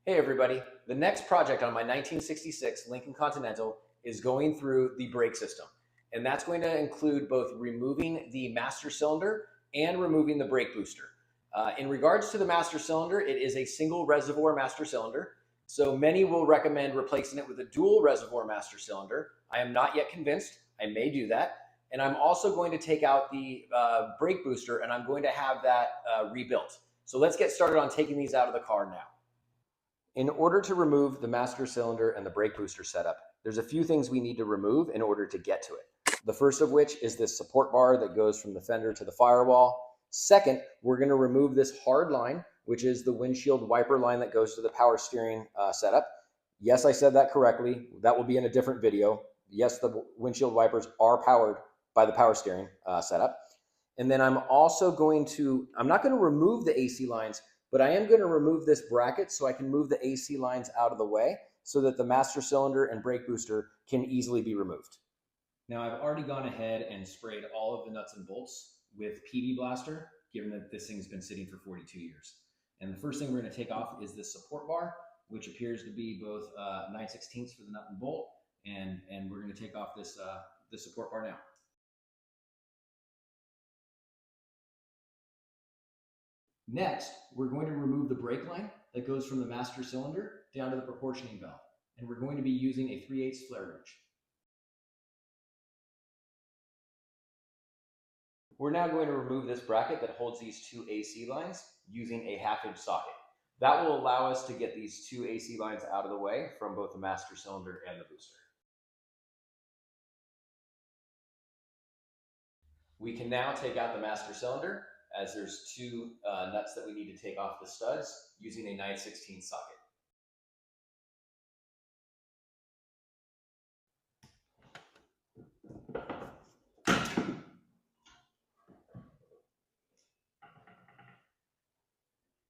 Hey everybody, the next project on my 1966 Lincoln Continental is going through the brake system. And that's going to include both removing the master cylinder and removing the brake booster. In regards to the master cylinder, it is a single reservoir master cylinder. So many will recommend replacing it with a dual reservoir master cylinder. I am not yet convinced. I may do that. And I'm also going to take out the brake booster and I'm going to have that rebuilt. So let's get started on taking these out of the car now. In order to remove the master cylinder and the brake booster setup, there's a few things we need to remove in order to get to it. The first of which is this support bar that goes from the fender to the firewall. Second, we're going to remove this hard line, which is the windshield wiper line that goes to the power steering setup. Yes, I said that correctly. That will be in a different video. Yes, the windshield wipers are powered by the power steering setup. And then I'm not going to remove the AC lines, but I am going to remove this bracket so I can move the AC lines out of the way so that the master cylinder and brake booster can easily be removed. Now I've already gone ahead and sprayed all of the nuts and bolts with PB Blaster, given that this thing's been sitting for 42 years. And the first thing we're going to take off is this support bar, which appears to be both 9/16 for the nut and bolt, and we're going to take off this support bar now. Next, we're going to remove the brake line that goes from the master cylinder down to the proportioning valve, and we're going to be using a 3/8 flare wrench. We're now going to remove this bracket that holds these two AC lines using a 1/2-inch socket. That will allow us to get these two AC lines out of the way from both the master cylinder and the booster. We can now take out the master cylinder, as there's two nuts that we need to take off the studs using a 9/16 socket.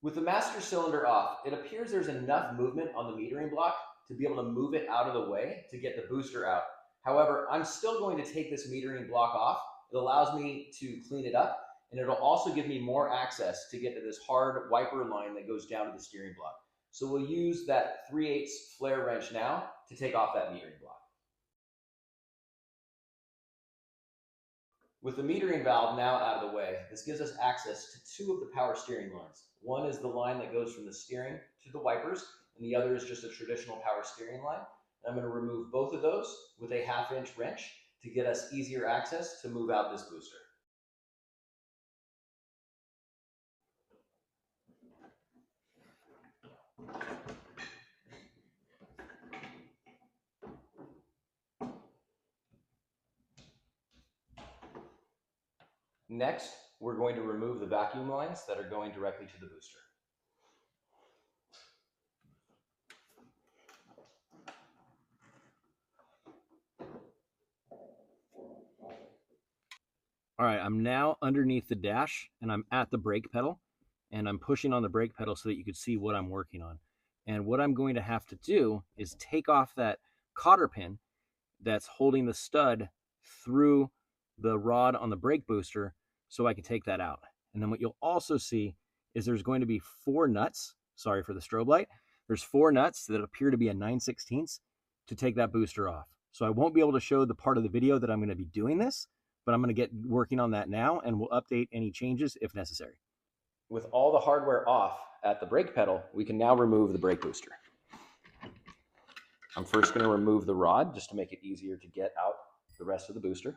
With the master cylinder off, it appears there's enough movement on the metering block to be able to move it out of the way to get the booster out. However, I'm still going to take this metering block off. It allows me to clean it up, and it'll also give me more access to get to this hard wiper line that goes down to the steering block. So we'll use that 3/8 flare wrench now to take off that metering block. With the metering valve now out of the way, this gives us access to two of the power steering lines. One is the line that goes from the steering to the wipers, and the other is just a traditional power steering line. And I'm going to remove both of those with a 1/2-inch wrench to get us easier access to move out this booster. Next, we're going to remove the vacuum lines that are going directly to the booster. All right, I'm now underneath the dash and I'm at the brake pedal and I'm pushing on the brake pedal so that you can see what I'm working on. And what I'm going to have to do is take off that cotter pin that's holding the stud through the rod on the brake booster so I can take that out. And then what you'll also see is there's going to be 4 nuts. Sorry for the strobe light. There's 4 nuts that appear to be a 9/16 to take that booster off. So I won't be able to show the part of the video that I'm going to be doing this, but I'm going to get working on that now and we'll update any changes if necessary. With all the hardware off at the brake pedal, we can now remove the brake booster. I'm first going to remove the rod just to make it easier to get out the rest of the booster.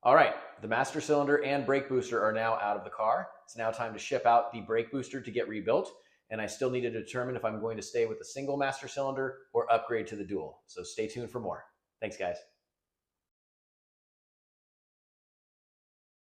All right, the master cylinder and brake booster are now out of the car. It's now time to ship out the brake booster to get rebuilt. And I still need to determine if I'm going to stay with the single master cylinder or upgrade to the dual. So stay tuned for more. Thanks, guys.